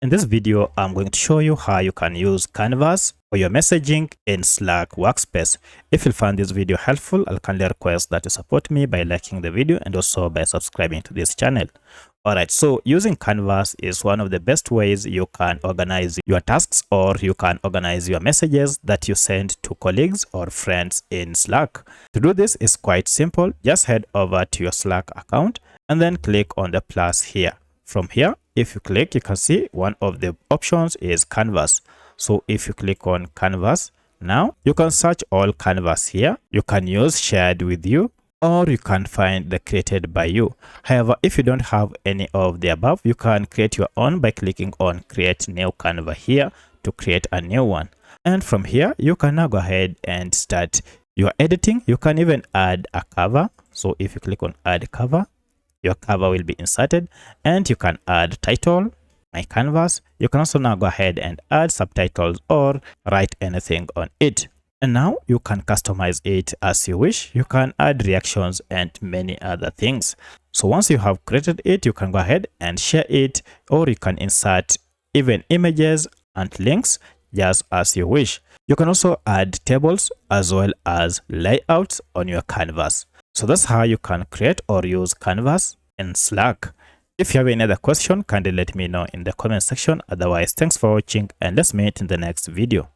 In this video, I'm going to show you how you can use Canvas for your messaging in Slack workspace. If you find this video helpful, I'll kindly request that you support me by liking the video and also by subscribing to this channel. Alright, so using Canvas is one of the best ways you can organize your tasks, or you can organize your messages that you send to colleagues or friends in Slack. To do this is quite simple. Just head over to your Slack account and then click on the plus here. From here, if you click, you can see one of the options is Canvas. So if you click on Canvas, now you can search all Canvas here. You can use shared with you, or you can find the created by you. However, if you don't have any of the above, you can create your own by clicking on create new Canva here to create a new one. And from here, you can now go ahead and start your editing. You can even add a cover. So if you click on add cover, your cover will be inserted, and you can add title, my canvas. You can also now go ahead and add subtitles or write anything on it. And now you can customize it as you wish. You can add reactions and many other things. So once you have created it, you can go ahead and share it, or you can insert even images and links just as you wish. You can also add tables as well as layouts on your canvas. So that's how you can create or use Canvas in Slack. If you have any other question, kindly let me know in the comment section. Otherwise, thanks for watching and let's meet in the next video.